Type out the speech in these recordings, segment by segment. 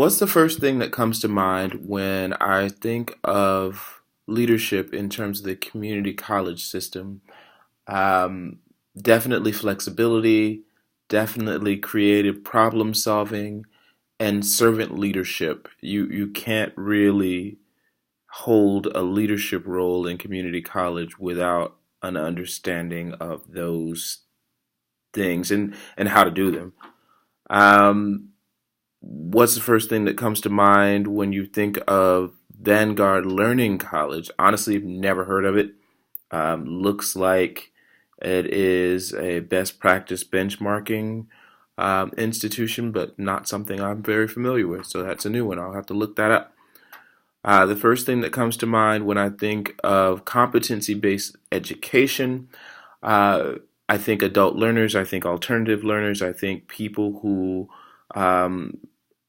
What's the first thing that comes to mind when I think of leadership in terms of the community college system? Um, Definitely flexibility, definitely creative problem solving, and servant leadership. You can't really hold a leadership role in community college without an understanding of those things and how to do them. Um, What's the first thing that comes to mind when you think of Vanguard Learning College? Honestly, never heard of it. Looks like it is a best practice benchmarking institution, but not something I'm very familiar with. So that's a new one. I'll have to look that up. The first thing that comes to mind when I think of competency based education, uh, I think adult learners, I think alternative learners, I think people who um,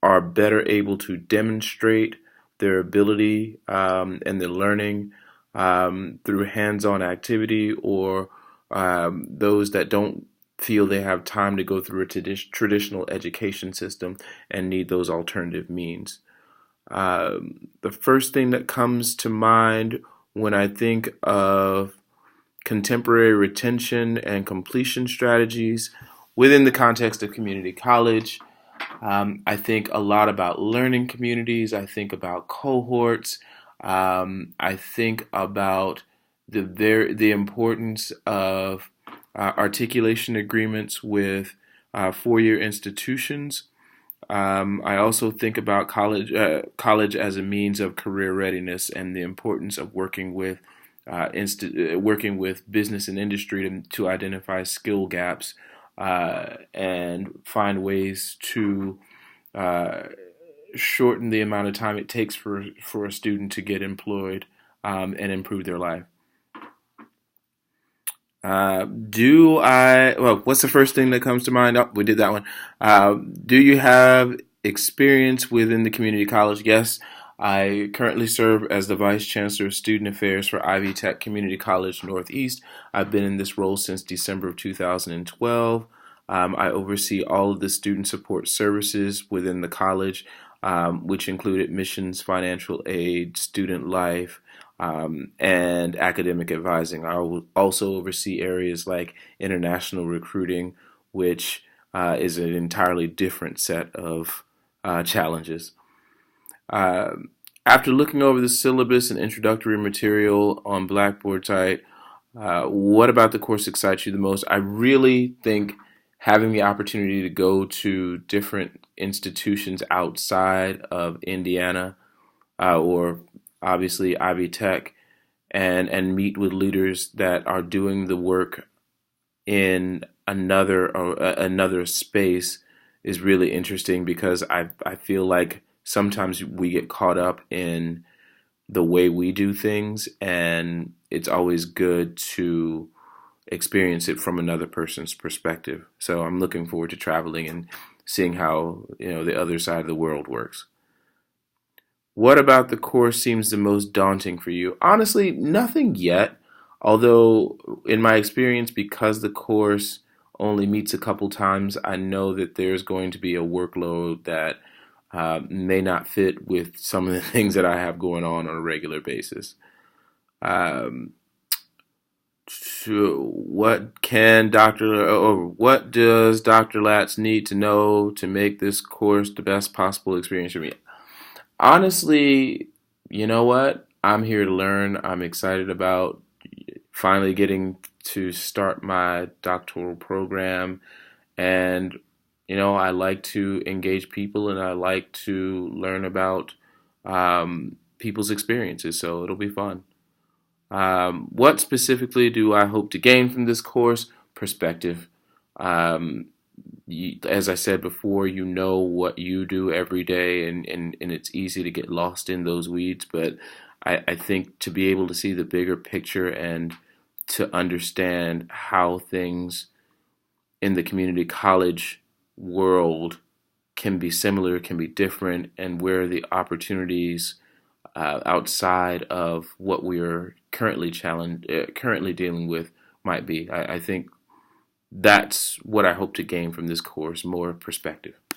are better able to demonstrate their ability and their learning through hands-on activity, or those that don't feel they have time to go through a traditional education system and need those alternative means. The first thing that comes to mind when I think of contemporary retention and completion strategies within the context of community college, I think a lot about learning communities. I think about cohorts. I think about the importance of articulation agreements with four-year institutions. I also think about college as a means of career readiness and the importance of working with business and industry to identify skill gaps and find ways to uh, shorten the amount of time it takes for a student to get employed and improve their life. What's the first thing that comes to mind? Oh, we did that one. Do you have experience within the community college? Yes, I currently serve as the Vice Chancellor of Student Affairs for Ivy Tech Community College Northeast. I've been in this role since December of 2012. I oversee all of the student support services within the college, which include admissions, financial aid, student life, and academic advising. I will also oversee areas like international recruiting, which is an entirely different set of challenges. After looking over the syllabus and introductory material on Blackboard site, what about the course excites you the most? I really think having the opportunity to go to different institutions outside of Indiana, or obviously Ivy Tech, and meet with leaders that are doing the work in another space is really interesting, because I feel like sometimes we get caught up in the way we do things, and it's always good to experience it from another person's perspective. So I'm looking forward to traveling and seeing how the other side of the world works. What about the course seems the most daunting for you? Honestly, nothing yet. Although, in my experience, because the course only meets a couple times, I know that there's going to be a workload that may not fit with some of the things that I have going on a regular basis. Um, so what does Dr. Latz need to know to make this course the best possible experience for me? Honestly, you know what? I'm here to learn. I'm excited about finally getting to start my doctoral program. And, I like to engage people and I like to learn about people's experiences. So it'll be fun. What specifically do I hope to gain from this course? Perspective. Um, as I said before, you know what you do every day, and it's easy to get lost in those weeds. But I think to be able to see the bigger picture and to understand how things in the community college world can be similar, can be different, and where the opportunities outside of what we are currently dealing with might be. I think that's what I hope to gain from this course, more perspective.